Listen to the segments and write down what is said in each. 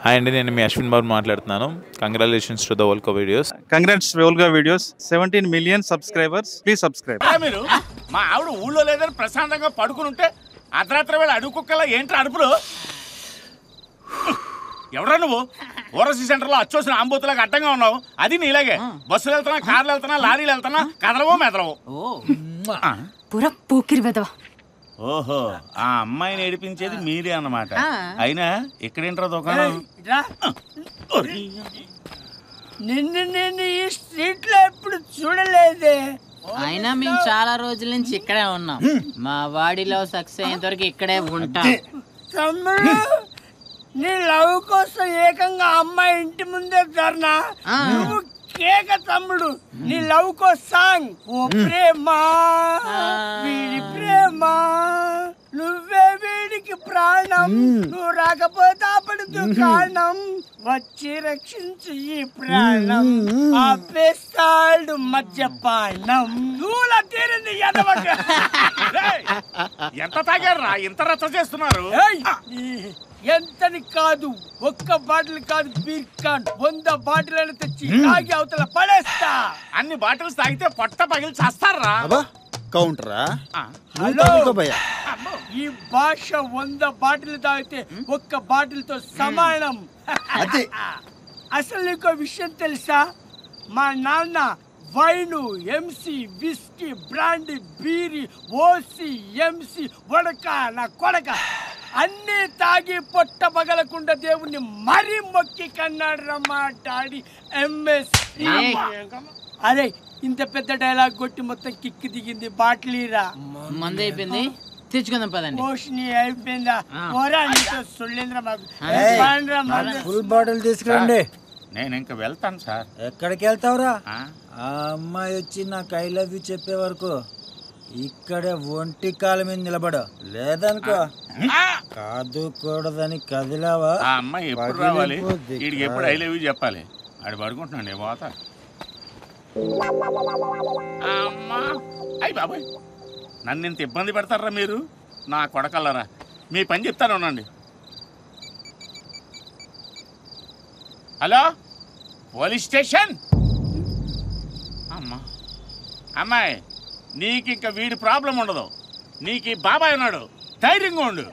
Hi అండి, నేను మీ అశ్విన్ బాబు మాట్లాడుతున్నాను. Congratulations to the వోల్కో videos. Congrats వోల్కో videos. 17 million subscribers. Please subscribe. మీరు మా ఆవిడ ఊళ్ళో లేదని ప్రశాంతంగా పడుకుని ఉంటే అర్ధరాత్రి వేళ అడుగుకుక్కలా ఏంట్రా అడుపులు? ఎవరా నువ్వు? ఓరసీ సెంటర్లో అచ్చోసిన ఆంబోతులాగా అడ్డంగా ఉన్నావు. అది నీలాగే బస్సులు వెళ్తున్నా, కార్లు వెళ్తున్నా, లారీలు వెళ్తున్నా, కదలవో మెదలవో. పూరా పోకిరి వెదవా. ఓహో, ఆ అమ్మాయిని ఏడిపించేది మీరే అన్నమాట. అయినా ఇక్కడేంట్రా దుకాణం? నిన్ను నేను ఈ స్ట్రీట్ లో ఎప్పుడు చూడలేదే. అయినా మేము చాలా రోజుల నుంచి ఇక్కడే ఉన్నాం. మా వాడిలో సక్సెస్ అయ్యేంత వరకు ఇక్కడే ఉంటాం. తమ్ముడు, నీ లవ్ కోసం ఏకంగా అమ్మాయి ఇంటి ముందే ధర్నా. నువ్వు కేక తమ్ముడు. నీ లవ్ కో సాంగ్. ఓ ప్రేమ, వీడి ప్రేమ, నువ్వే వీడికి ప్రాణం, నువ్వు రాకపోతే అప్పుడు దుకాణం, వచ్చి రక్షించు ఈ ప్రాణం, ఆపేస్తాడు మద్యపానం. దూల తీరింది ఎదవక. ఎంత తాగారా ఇంత రచ్చ చేస్తున్నారు? ఎంతని కాదు, ఒక్క బాటిల్ కాదు, బీర్ కాన్ 100 బాటిల్ అని తెచ్చి తాగి అవతల పడేస్తా. అన్ని బాటిల్స్ తాగితే పొట్ట పగిలి చేస్తారా? కౌంటరా? హలో, ఈ భాష 100 బాటిల్ తాగితే ఒక్క బాటిల్ తో సమానం. అసలు నీకో విషయం తెలుసా? మా నాన్న వైను, ఎంసీ, విస్కీ, బ్రాండ్, బీరి, ఓసి, ఎంసీ, వడక, నా కొడక అన్నీ తాగి పొట్ట పగలకుండా దేవుణ్ణి మరీ మొక్కి కన్నాడు రమ్మా డాడీ. ఎంఎస్. అరే, ఇంత పెద్ద డైలాగ్ కొట్టి మొత్తం కిక్కి దిగింది. బాటిలీరా, మంది అయిపోయింది, తెచ్చుకుందాం పదండి. మోషని అయిపోయిందా? ఓరా నీతో సుళ్ళేంద్ర మాకు. ఫుల్ బాటిల్ తీసుకురండి. నేను ఇంకా వెళ్తాను సార్. ఎక్కడికి వెళ్తావురా? ఆ అమ్మాయి వచ్చి నాకు ఐ లవ్ యూ చెప్పే వరకు ఇక్కడే ఒంటి కాల మీద నిలబడు. లేదనుకో కాదుకూడదని కదిలావా? ఆ అమ్మాయి ఎప్పుడు రావాలి? వీడికి ఎప్పుడు ఐ లవ్ యూ చెప్పాలి? ఆడు పడుకుంటున్నాడు ఏ పోతా. అమ్మా, అయ్యి బాబాయ్, నన్ను ఇంత ఇబ్బంది పెడతారా మీరు? నా కొడకల్లరా, మీ పని చెప్తాను ఉండండి. Hello, police station. అమ్మా, అమ్మాయి, నీకు ఇంకా వీడి ప్రాబ్లం ఉండదు. నీకు ఈ బాబాయ్ ఉన్నాడు, ధైర్యంగా ఉండు.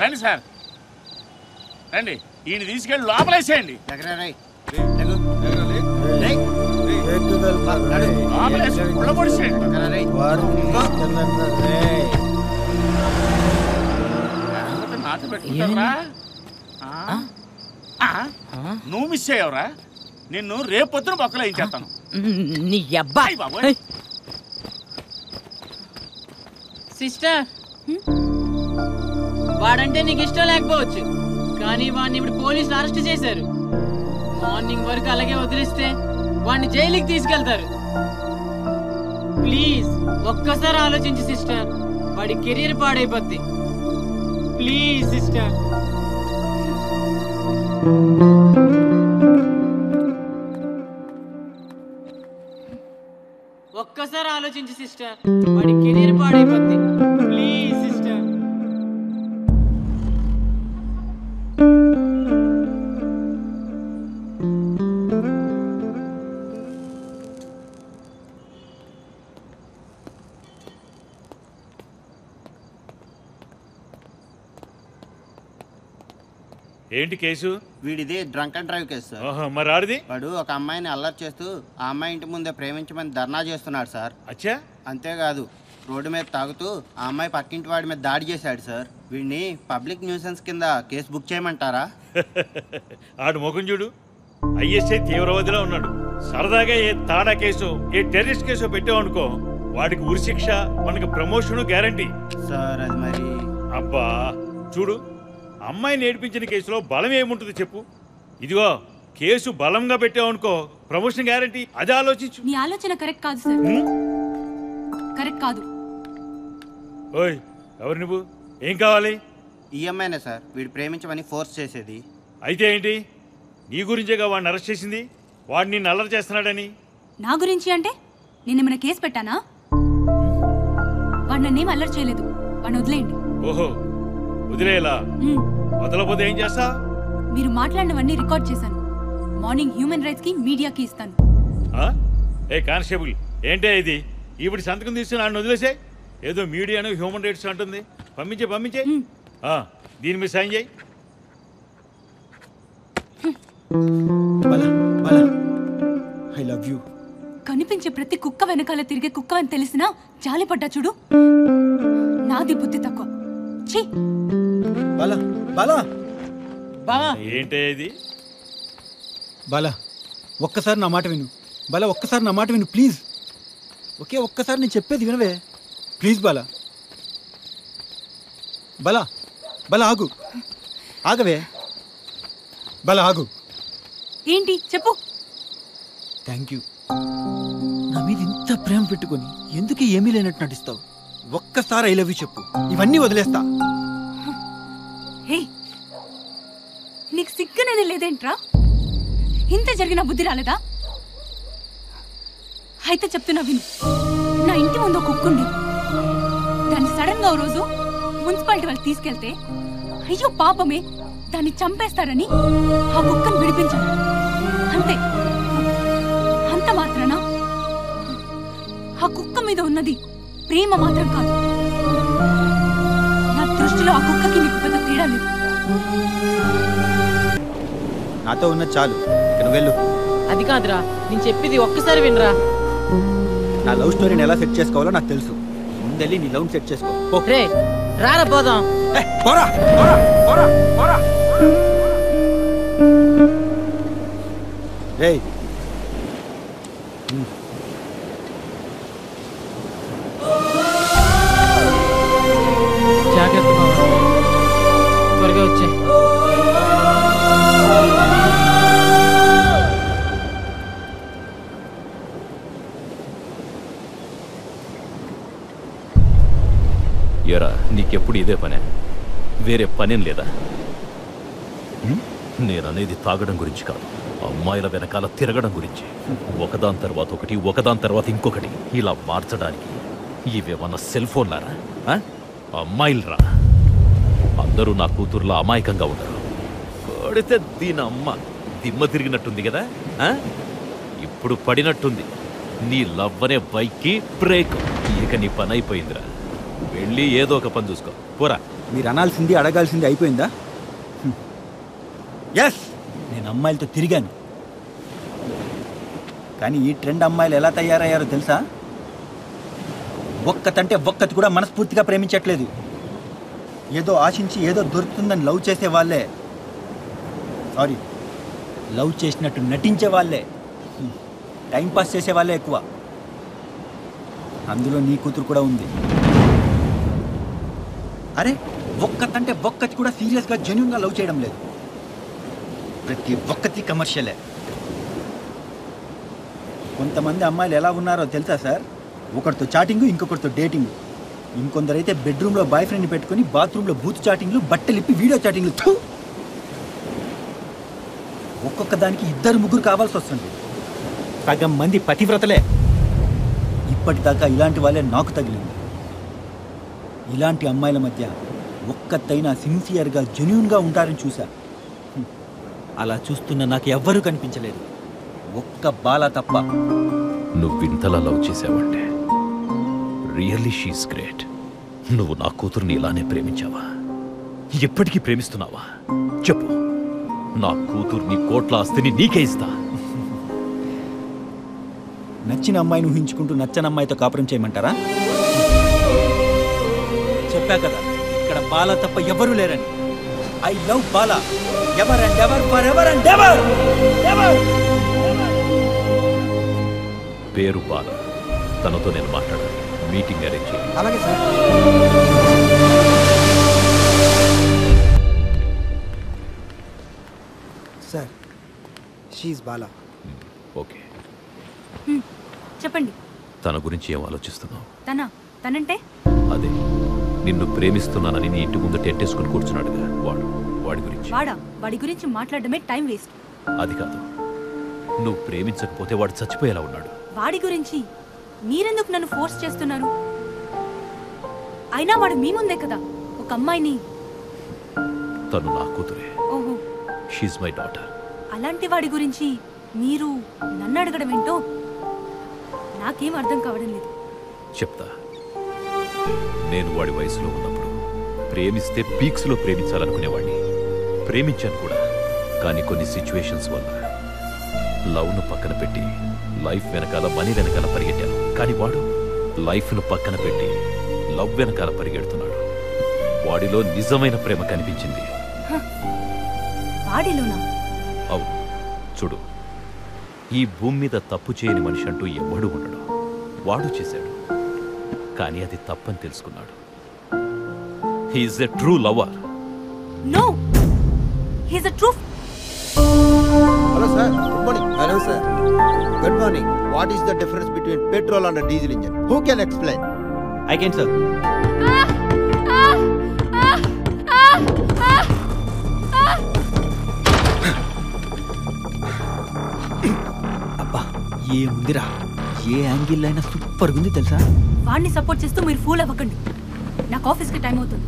రండి సార్, రండి. ఈయన తీసుకెళ్ళి లోపలేసేయండి. లోపలేసి ఉళ్ళబొడిసేయండి. నాటు పెట్టుకుంటారా? నువ్వు మిస్ అయ్యావురా. నిన్ను రేపొద్దున బొక్కలో ఏం చేస్తాను. నీ అబ్బాయి బాబోయ్. సిస్టర్, వాడంటే నీకు ఇష్టం లేకపోవచ్చు, కానీ వాడిని ఇప్పుడు పోలీసులు అరెస్ట్ చేశారు. మార్నింగ్ వరకు అలాగే వదిలేస్తే వాడిని జైలుకి తీసుకెళ్తారు. ప్లీజ్ ఒక్కసారి ఆలోచించు సిస్టర్, వాడి కెరీర్ పాడైపోద్ది. Please sister. ఒక్కసారి ఆలోచించు సిస్టర్, వాడి కెరీర్ పాడైపోద్ది. Please sister. ఏంటి కేసు? వీడిది drunk and drive case sir. మరి ఆడిది? వాడు ఒక అమ్మాయిని అల్లరి చేస్తూ ఆ అమ్మాయి ఇంటి ముందే ప్రేమించమని ధర్నా చేస్తున్నాడు సార్. అచ్చా? అంతేకాదు, రోడ్డు మీద తాగుతూ ఆ అమ్మాయి పక్కింటి వాడి మీద దాడి చేశాడు సార్. వీడిని పబ్లిక్ న్యూసెన్స్ కింద కేసు బుక్ చేయమంటారా? ఆడు ముఖం చూడు, ఐఎస్ఐ తీవ్రవాదిలో ఉన్నాడు. సరదాగా ఏ తాడా కేసు, ఏ టెర్రరిస్ట్ కేసు పెట్టామనుకో, వాడికి ఉరిశిక్ష, మనకి ప్రమోషన్ గ్యారంటీ సార్. అది మరి అబ్బా చూడు, అమ్మాయిని ఏడిపించిన కేసులో బలం ఏముంటుంది చెప్పు? ఇదిగో కేసు బలంగా పెట్టావనుకో, ప్రమోషన్ గ్యారంటీ. అది ఆలోచించు. నీ ఆలోచన కరెక్ట్ కాదు సార్. కరెక్ట్ కాదు. ఓయ్, ఎవరు నువ్వు? ఏం కావాలి? ఈ అమ్మాయినే సార్ వీడు ప్రేమించమని ఫోర్స్ చేసేది. అయితే ఏంటి? నీ గురించేగా వాడిని అరెస్ట్ చేసింది. వాడిని నిన్ను అల్లరి చేస్తున్నాడని. నా గురించి అంటే నేనేమైనా కేసు పెట్టానా? వాడు నన్నేం అల్లరి చేయలేదు. వాడిని వదిలేయండి. ఓహో, వదిలేలా? వదలపోతే ఏం చేస్తా? మీరు మాట్లాడినవన్నీ రికార్డ్ చేశాను. మార్నింగ్ హ్యూమన్ రైట్స్ కి మీడియాకి ఇస్తాను. ఏ కానిస్టేబుల్, ఏంటే ఇది? ఇప్పుడు సంతకం తీసుకుని నన్ను వదిలేసే. ఏదో మీడియాను హ్యూమన్ రైట్స్ అంటుంది. పంపించే. దీని మీద సైన్ చేయి. I love you. కనిపించే ప్రతి కుక్క వెనకాల తిరిగే కుక్క అని తెలిసినా జాలిపడ్డా చూడు. నాది బుద్ధి తక్కువ. ఛీ! ఏంటే ఇది? బాలా, ఒక్కసారి నా మాట విను. బాలా, ఒక్కసారి నా మాట విను ప్లీజ్. ఒక్కసారి నేను చెప్పేది వినవే ప్లీజ్. బాలా ఆగు. ఆగవే బాలా, ఆగు. ఏంటి చెప్పు. Thank you. నా మీద ఇంత ప్రేమ పెట్టుకొని ఎందుకు ఏమీ లేనట్టు నటిస్తావు? ఒక్కసారి ఐ లవ్ యూ చెప్పు, ఇవన్నీ వదిలేస్తా. హే, నీకు సిగ్గునేది లేదేంట్రా? ఇంత జరిగిన బుద్ధి రాలేదా? అయితే చెప్తున్నా విను. నా ఇంటి ముందు ఒక కుక్క ఉంది. దాన్ని సడన్ గా ఓ రోజు మున్సిపాలిటీ వాళ్ళు తీసుకెళ్తే అయ్యో పాపమే దాన్ని చంపేస్తారని ఆ కుక్కను విడిపించాను. అంతే. అంత మాత్రాన ఆ కుక్క మీద ఉన్నది ప్రేమ మాత్రం కాదు. నా దృష్టిలో ఆ కుక్కకి నీకు పెద్ద తేడా లేదు. నాతో ఉన్న చాలు, ఇక్కడ వెళ్ళు. అది కాదురా, నేను చెప్పేది ఒక్కసారి వినరా. నా లవ్ స్టోరీని ఎలా సెట్ చేసుకోవాలో నాకు తెలుసు. ముందెళ్ళి నీ లవ్ సెట్ చేసుకో. రే రారా పోదాం. రేయ్, జాగ్రత్త బాబా, త్వరగా వచ్చే. ఎరా, నీకెప్పుడు ఇదే పనే? వేరే పనేం లేదా? నేననేది తాగడం గురించి కాదు, అమ్మాయిల వెనకాల తిరగడం గురించి. ఒకదాని తర్వాత ఒకటి, ఒకదాని తర్వాత ఇంకొకటి ఇలా మార్చడానికి ఇవేమన్నా సెల్ ఫోన్లారా? అమ్మాయిలరా? అందరూ నా కూతుర్లా అమాయకంగా ఉండరు. కొడితే దీని అమ్మ దిమ్మ తిరిగినట్టుంది కదా. ఇప్పుడు పడినట్టుంది నీ లవ్ అనే బైక్కి బ్రేక్. ఇక నీ పని అయిపోయిందిరా. వెళ్ళి ఏదో ఒక పని చూసుకో, పోరా. మీరు అనాల్సింది అడగాల్సింది అయిపోయిందా? ఎస్, నేను అమ్మాయిలతో తిరిగాను. కానీ ఈ ట్రెండ్ అమ్మాయిలు ఎలా తయారయ్యారో తెలుసా? ఒక్కతంటే ఒక్కతి కూడా మనస్ఫూర్తిగా ప్రేమించట్లేదు. ఏదో ఆశించి ఏదో దొరుకుతుందని లవ్ చేసే వాళ్ళే, సారీ, లవ్ చేసినట్టు నటించే వాళ్ళే, టైంపాస్ చేసే వాళ్ళే ఎక్కువ. అందులో నీ కూతురు కూడా ఉంది. అరే, ఒక్కతంటే ఒక్కటి కూడా సీరియస్గా జెన్యూన్గా లవ్ చేయడం లేదు. ప్రతి ఒక్కటి కమర్షియలే. కొంతమంది అమ్మాయిలు ఎలా ఉన్నారో తెలుసా సార్? ఒకరితో చాటింగు, ఇంకొకరితో డేటింగ్. ఇంకొందరైతే బెడ్రూమ్లో బాయ్ ఫ్రెండ్ని పెట్టుకుని బాత్రూంలో బూత్ చాటింగ్లు, బట్టలిప్పి వీడియో చాటింగ్లు. ఒక్కొక్క దానికి 2-3 కావాల్సి వస్తుంది. సగం మంది పతివ్రతలే. ఇప్పటిదాకా ఇలాంటి వాళ్ళే నాకు తగిలింది. ఇలాంటి అమ్మాయిల మధ్య ఒక్కతైనా సిన్సియర్గా జెన్యూన్గా ఉంటారని చూసా. అలా చూస్తున్న నాకు ఎవ్వరూ కనిపించలేదు, ఒక్క బాల తప్ప. నువ్వింతలా లవ్ చేసావంటే రియల్లీ షీస్ గ్రేట్. నువ్వు నా కూతుర్ని ఇలానే ప్రేమించావా? ఎప్పటికీ ప్రేమిస్తున్నావా? చెప్పు. నా కూతుర్ని, కోట్ల ఆస్తిని నీకే ఇస్తా. నచ్చిన అమ్మాయిని ఊహించుకుంటూ నచ్చని అమ్మాయితో కాపురం చేయమంటారా? చెప్పా కదా, ఇక్కడ బాల తప్ప ఎవరూ లేరని. I love Bala, ever and ever, for ever and ever. పేరు బాల. తనతో నేను మాట్లాడాలి. మీటింగ్ అరేంజ్ చేయాలి. అలాగే sir. Sir, she Bala. Okay. చెప్పండి. తన గురించి ఏం ఆలోచిస్తున్నావు? తనంటే అదే, నిన్ను ప్రేమిస్తున్నానని నీ ఇంటి ముందు టెట్టేసుకుని కూర్చున్నాడుగా వాడి గురించి. వాడి గురించి మాట్లాడడమే టైం వేస్ట్. అది కాదు, నువ్వు ప్రేమించకపోతే వాడు చచ్చిపోయేలా ఉన్నాడు. వాడి గురించి మీరెందుకు నన్ను ఫోర్స్ చేస్తున్నారు? అయినా వాడు మీ ముందే కదా ఒక అమ్మాయిని. తను నా కూతురే. ఓహో, షీఈ్ మై డాటర్. అలాంటి వాడి గురించి మీరు నన్ను అడగడం ఏంటో నాకేం అర్థం కావడం లేదు. చెప్తా. నేను వాడి వయసులో ఉన్నప్పుడు ప్రేమిస్తే పీక్స్లో ప్రేమించాలనుకునేవాడిని. ప్రేమించాను కూడా. కానీ కొన్ని సిచ్యువేషన్స్ వల్ల లవ్ను పక్కన పెట్టి లైఫ్ వెనకాల మనీ వెనకాల పరిగెట్టాను. కానీ వాడు లైఫ్ను పక్కన పెట్టి లవ్ వెనకాల పరిగెడుతున్నాడు. వాడిలో నిజమైన ప్రేమ కనిపించింది. వాడిలోనా? అవును. చూడు, ఈ భూమి మీద తప్పు చేయని మనిషి అంటూ ఎవడూ ఉండడు. వాడు చేశాడు, కానీ అది తప్పని తెలుసుకున్నాడు. He's a true lover. No, he's a true. Hello sir, good morning. Hello sir, good morning. What is the difference between petrol and a diesel engine? Who can explain? I can sir. అబ్బా ఏముందిరా, ఏ angle అయినా super ఉంది తెలుసా. వాడిని support చేస్తూ మీరు pool అవ్వకండి. నాకు ఆఫీస్కి టైం అవుతుంది.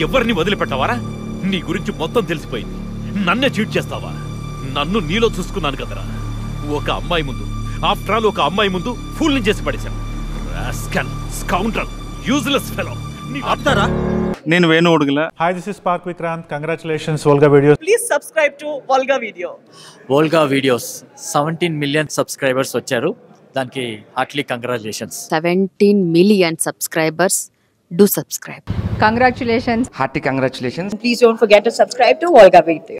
ఎవరిని వదిలిపెట్టావారా? నీ గురించి మొత్తం తెలిసిపోయింది. నన్నే చీట్ చేస్తావా? నన్ను నీలో చూసుకున్నాను కదరా. ఒక అమ్మాయి ముందు, ఆఫ్టర్ ఆల్ ఒక అమ్మాయి ముందు ఫూల్ ని చేసి పడేశాను. Rascal, scoundrel, useless fellow. ఆప్తారా? నేను Venu Udugula. Hi, this is Park Vikrant. Congratulations, Volga Videos. Please subscribe to Volga Video. Volga Videos 17 million subscribers వచ్చారు. దానికి Hartley congratulations. 17 million subscribers. Do subscribe. Congratulations. Hearty congratulations. Please don't forget to subscribe to Volga Video.